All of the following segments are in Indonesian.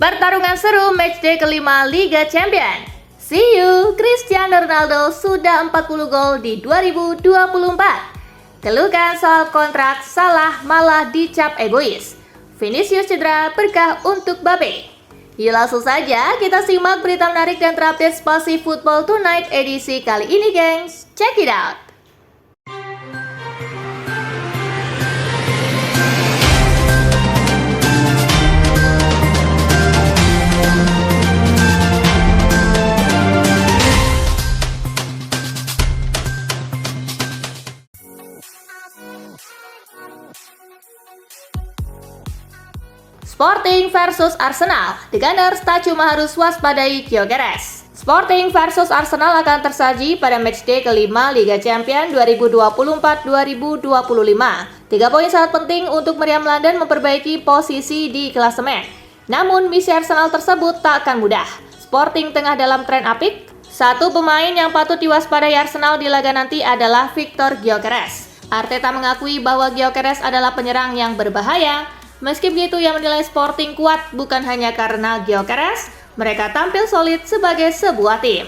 Pertarungan seru matchday kelima Liga Champions. See you, Cristiano Ronaldo sudah 40 gol di 2024. Keluhkan soal kontrak Salah malah dicap egois. Vinicius cedera berkah untuk Mbappe. Yuk langsung saja kita simak berita menarik dan terupdate Spasi Football Tonight edisi kali ini, gengs. Check it out. Sporting versus Arsenal, The Gunners tak cuma harus waspadai Gyökeres. Sporting versus Arsenal akan tersaji pada matchday kelima Liga Champions 2024-2025. 3 poin sangat penting untuk meriam London memperbaiki posisi di klasemen. Namun misi Arsenal tersebut tak akan mudah. Sporting tengah dalam tren apik. Satu pemain yang patut diwaspadai Arsenal di laga nanti adalah Viktor Gyökeres. Arteta mengakui bahwa Gyökeres adalah penyerang yang berbahaya. Meski begitu, ia menilai Sporting kuat bukan hanya karena Gyökeres, mereka tampil solid sebagai sebuah tim.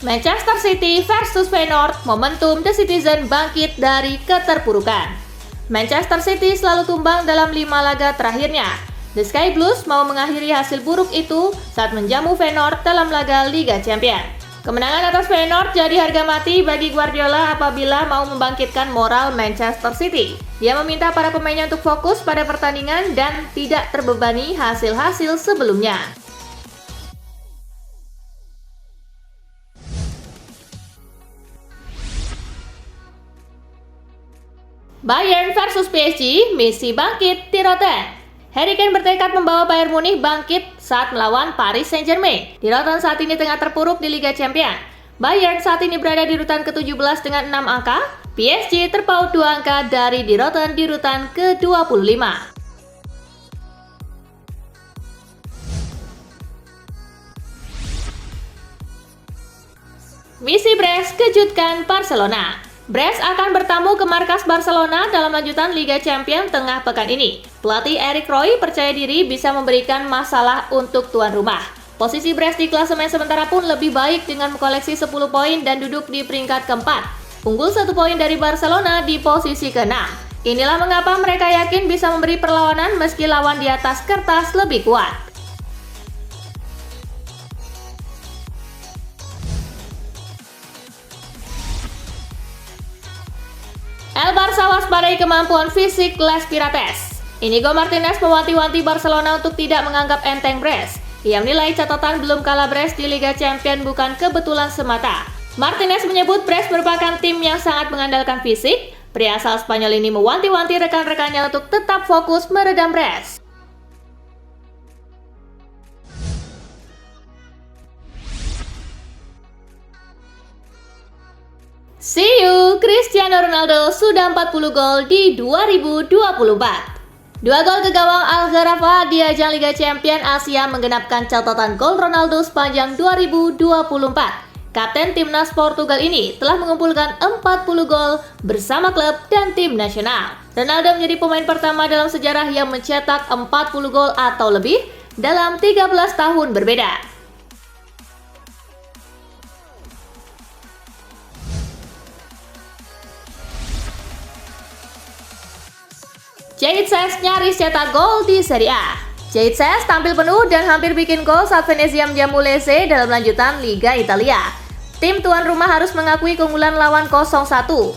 Manchester City versus Feyenoord, momentum The Citizen bangkit dari keterpurukan. Manchester City selalu tumbang dalam 5 laga terakhirnya. The Sky Blues mau mengakhiri hasil buruk itu saat menjamu Feyenoord dalam laga Liga Champions. Kemenangan atas Feyenoord jadi harga mati bagi Guardiola apabila mau membangkitkan moral Manchester City. Dia meminta para pemainnya untuk fokus pada pertandingan dan tidak terbebani hasil-hasil sebelumnya. Bayern versus PSG, misi bangkit di Rotten. Harry Kane bertekad membawa Bayern Munich bangkit saat melawan Paris Saint-Germain. Di Rotten saat ini tengah terpuruk di Liga Champions. Bayern saat ini berada di urutan ke-17 dengan 6 angka. PSG terpaut 2 angka dari di Rotten di urutan ke-25. Misi Brest kejutkan Barcelona. Brest akan bertamu ke markas Barcelona dalam lanjutan Liga Champions tengah pekan ini. Pelatih Eric Roy percaya diri bisa memberikan masalah untuk tuan rumah. Posisi Brest di klasemen sementara pun lebih baik dengan mengkoleksi 10 poin dan duduk di peringkat keempat. Unggul 1 poin dari Barcelona di posisi ke-6. Inilah mengapa mereka yakin bisa memberi perlawanan meski lawan di atas kertas lebih kuat. El Barça waspadai kemampuan fisik Les Pirates. Inigo Martinez mewanti-wanti Barcelona untuk tidak menganggap enteng Brest. Ia menilai catatan belum kalah Brest di Liga Champions bukan kebetulan semata. Martinez menyebut Brest merupakan tim yang sangat mengandalkan fisik. Pria asal Spanyol ini mewanti-wanti rekan-rekannya untuk tetap fokus meredam Brest. See you, Cristiano Ronaldo sudah 40 gol di 2024. 2 gol ke gawang Al-Gharafa di ajang Liga Champions Asia menggenapkan catatan gol Ronaldo sepanjang 2024. Kapten timnas Portugal ini telah mengumpulkan 40 gol bersama klub dan tim nasional. Ronaldo menjadi pemain pertama dalam sejarah yang mencetak 40 gol atau lebih dalam 13 tahun berbeda. Jadon Sancho nyaris cetak gol di Serie A. Jadon Sancho tampil penuh dan hampir bikin gol saat Venezia menjamu Lecce dalam lanjutan Liga Italia. Tim tuan rumah harus mengakui keunggulan lawan 0-1.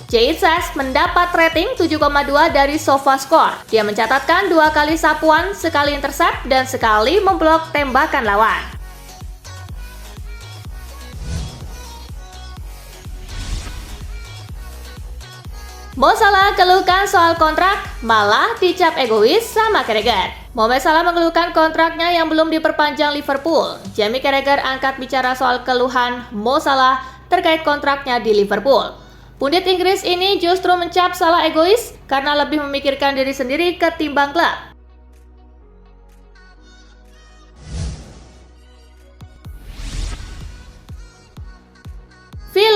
Jadon Sancho mendapat rating 7,2 dari SofaScore. Dia mencatatkan 2 kali sapuan, sekali intercept, dan sekali memblok tembakan lawan. Mo Salah keluhkan soal kontrak, malah dicap egois sama Carragher. Mohamed Salah mengeluhkan kontraknya yang belum diperpanjang Liverpool. Jamie Carragher angkat bicara soal keluhan Mo Salah terkait kontraknya di Liverpool. Pundit Inggris ini justru mencap Salah egois karena lebih memikirkan diri sendiri ketimbang klub.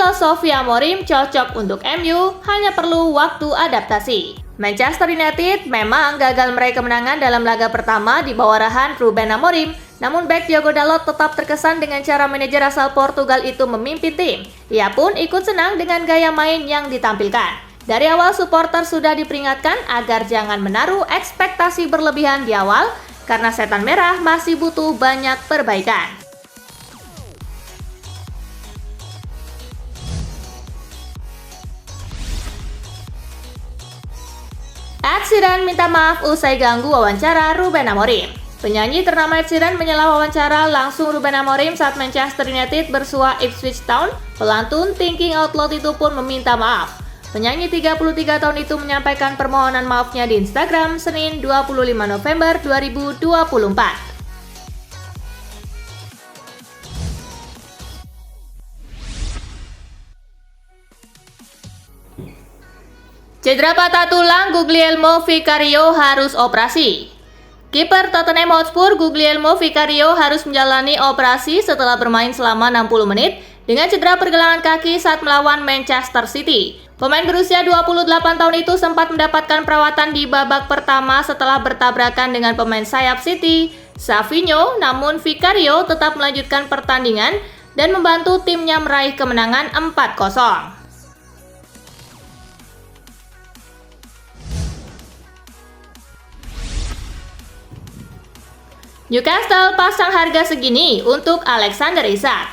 filosofi Amorim cocok untuk MU, hanya perlu waktu adaptasi. Manchester United memang gagal meraih kemenangan dalam laga pertama di bawah arahan Ruben Amorim, namun bek Diogo Dalot tetap terkesan dengan cara manajer asal Portugal itu memimpin tim. Ia pun ikut senang dengan gaya main yang ditampilkan. Dari awal supporter sudah diperingatkan agar jangan menaruh ekspektasi berlebihan di awal, karena setan merah masih butuh banyak perbaikan. Ed Sheeran minta maaf usai ganggu wawancara Ruben Amorim. Penyanyi ternama Ed Sheeran menyela wawancara langsung Ruben Amorim saat Manchester United bersua Ipswich Town. Pelantun Thinking Out Loud itu pun meminta maaf. Penyanyi 33 tahun itu menyampaikan permohonan maafnya di Instagram Senin 25 November 2024. Cedera patah tulang, Guglielmo Vicario harus operasi. Kiper Tottenham Hotspur Guglielmo Vicario harus menjalani operasi setelah bermain selama 60 menit dengan cedera pergelangan kaki saat melawan Manchester City. Pemain berusia 28 tahun itu sempat mendapatkan perawatan di babak pertama setelah bertabrakan dengan pemain sayap City, Savinho, namun Vicario tetap melanjutkan pertandingan dan membantu timnya meraih kemenangan 4-0. Newcastle pasang harga segini untuk Alexander Isak.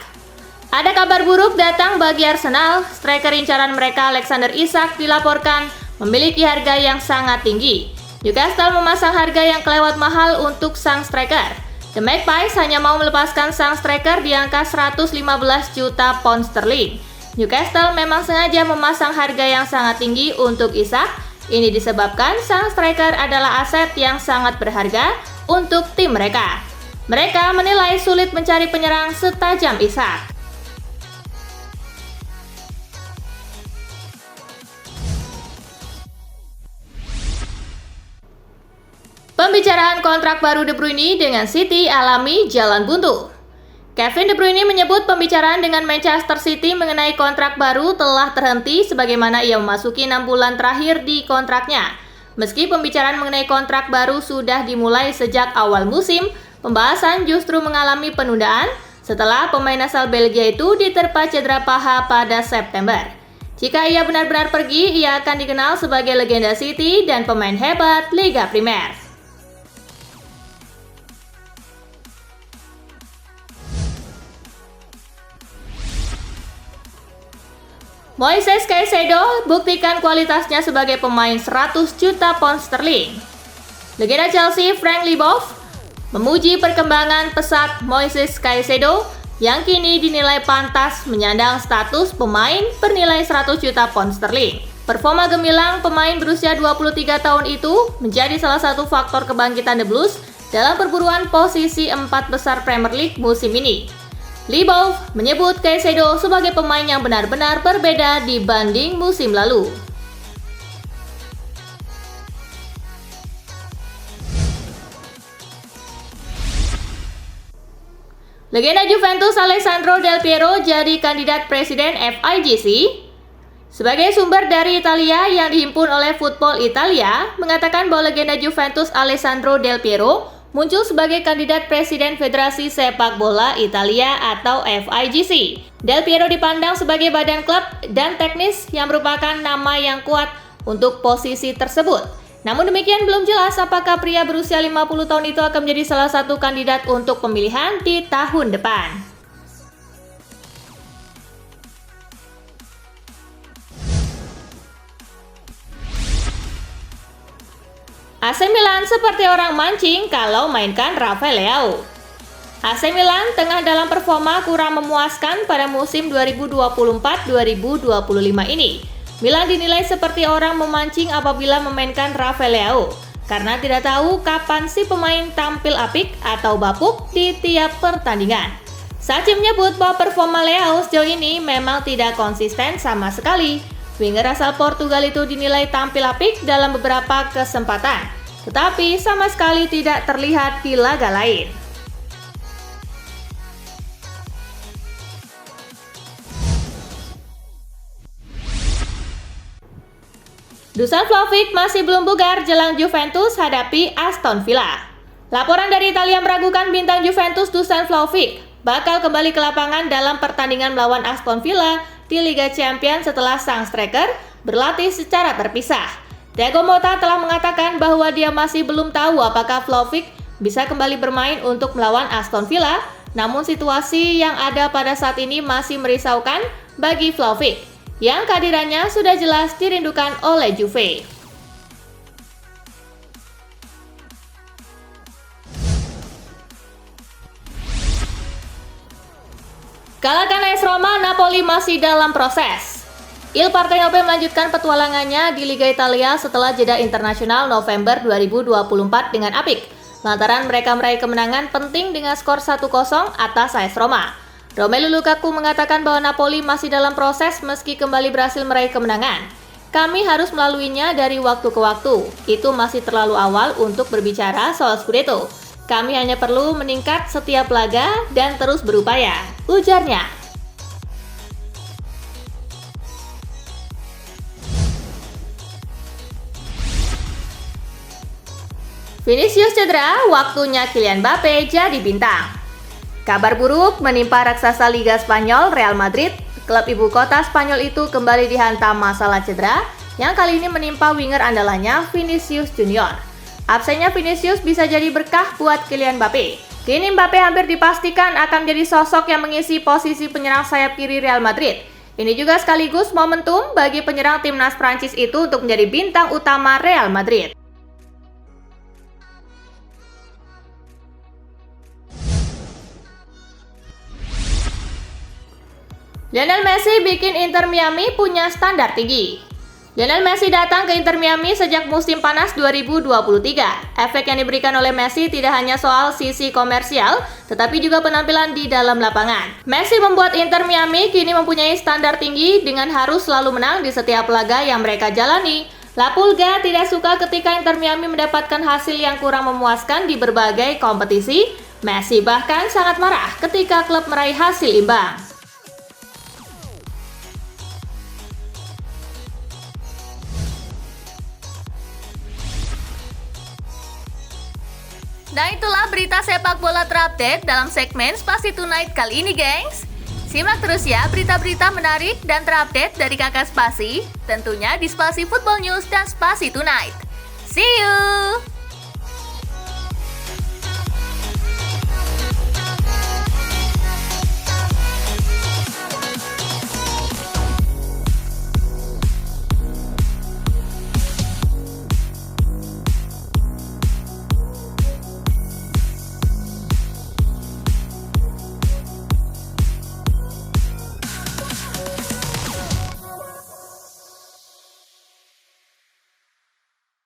Ada kabar buruk datang bagi Arsenal. Striker incaran mereka Alexander Isak dilaporkan memiliki harga yang sangat tinggi. Newcastle memasang harga yang kelewat mahal untuk sang striker. The Magpies hanya mau melepaskan sang striker di angka 115 juta pound sterling. Newcastle memang sengaja memasang harga yang sangat tinggi untuk Isak. Ini disebabkan sang striker adalah aset yang sangat berharga untuk tim mereka. Mereka menilai sulit mencari penyerang setajam Isak. Pembicaraan kontrak baru De Bruyne dengan City alami jalan buntu. Kevin De Bruyne menyebut pembicaraan dengan Manchester City mengenai kontrak baru telah terhenti sebagaimana ia memasuki 6 bulan terakhir di kontraknya. Meski pembicaraan mengenai kontrak baru sudah dimulai sejak awal musim, pembahasan justru mengalami penundaan setelah pemain asal Belgia itu diterpa cedera paha pada September. Jika ia benar-benar pergi, ia akan dikenal sebagai legenda City dan pemain hebat Liga Primer. Moises Caicedo buktikan kualitasnya sebagai pemain 100 juta pound sterling. Legenda Chelsea Frank Leboeuf memuji perkembangan pesat Moises Caicedo yang kini dinilai pantas menyandang status pemain bernilai 100 juta pound sterling. Performa gemilang pemain berusia 23 tahun itu menjadi salah satu faktor kebangkitan The Blues dalam perburuan posisi 4 besar Premier League musim ini. Leboeuf menyebut Caicedo sebagai pemain yang benar-benar berbeda dibanding musim lalu. Legenda Juventus Alessandro Del Piero jadi kandidat presiden FIGC. Sebagai sumber dari Italia yang dihimpun oleh Football Italia, mengatakan bahwa legenda Juventus Alessandro Del Piero muncul sebagai kandidat presiden Federasi Sepak Bola Italia atau FIGC. Del Piero dipandang sebagai badan klub dan teknis yang merupakan nama yang kuat untuk posisi tersebut. Namun demikian belum jelas apakah pria berusia 50 tahun itu akan menjadi salah satu kandidat untuk pemilihan di tahun depan. AC Milan seperti orang mancing kalau mainkan Rafael Leao. AC Milan tengah dalam performa kurang memuaskan pada musim 2024-2025 ini. Milan dinilai seperti orang memancing apabila memainkan Rafael Leao karena tidak tahu kapan si pemain tampil apik atau bapuk di tiap pertandingan. Sachi menyebut bahwa performa Leao sejauh ini memang tidak konsisten sama sekali. Winger asal Portugal itu dinilai tampil apik dalam beberapa kesempatan, tetapi sama sekali tidak terlihat di laga lain. Dusan Vlahovic masih belum bugar jelang Juventus hadapi Aston Villa. Laporan dari Italia meragukan bintang Juventus Dusan Vlahovic bakal kembali ke lapangan dalam pertandingan melawan Aston Villa di Liga Champions setelah sang striker berlatih secara terpisah. Thiago Motta telah mengatakan bahwa dia masih belum tahu apakah Vlahovic bisa kembali bermain untuk melawan Aston Villa, namun situasi yang ada pada saat ini masih merisaukan bagi Vlahovic, yang kehadirannya sudah jelas dirindukan oleh Juve. Kalahkan AS Roma, Napoli masih dalam proses. Il Partenopeo melanjutkan petualangannya di Liga Italia setelah jeda internasional November 2024 dengan apik, lantaran mereka meraih kemenangan penting dengan skor 1-0 atas AS Roma. Romelu Lukaku mengatakan bahwa Napoli masih dalam proses meski kembali berhasil meraih kemenangan. Kami harus melaluinya dari waktu ke waktu. Itu masih terlalu awal untuk berbicara soal Scudetto. Kami hanya perlu meningkat setiap laga dan terus berupaya, ujarnya. Vinicius cedera, waktunya Kylian Mbappe jadi bintang. Kabar buruk menimpa raksasa Liga Spanyol Real Madrid. Klub ibu kota Spanyol itu kembali dihantam masalah cedera yang kali ini menimpa winger andalannya Vinicius Junior. Absennya Vinicius bisa jadi berkah buat Kylian Mbappe. Kini Mbappe hampir dipastikan akan menjadi sosok yang mengisi posisi penyerang sayap kiri Real Madrid. Ini juga sekaligus momentum bagi penyerang timnas Prancis itu untuk menjadi bintang utama Real Madrid. Lionel Messi bikin Inter Miami punya standar tinggi. Lionel Messi datang ke Inter Miami sejak musim panas 2023. Efek yang diberikan oleh Messi tidak hanya soal sisi komersial, tetapi juga penampilan di dalam lapangan. Messi membuat Inter Miami kini mempunyai standar tinggi dengan harus selalu menang di setiap laga yang mereka jalani. La Pulga tidak suka ketika Inter Miami mendapatkan hasil yang kurang memuaskan di berbagai kompetisi. Messi bahkan sangat marah ketika klub meraih hasil imbang. Nah, itulah berita sepak bola terupdate dalam segmen Spasi Tonight kali ini, gengs. Simak terus ya berita-berita menarik dan terupdate dari Kakak Spasi, tentunya di Spasi Football News dan Spasi Tonight. See you!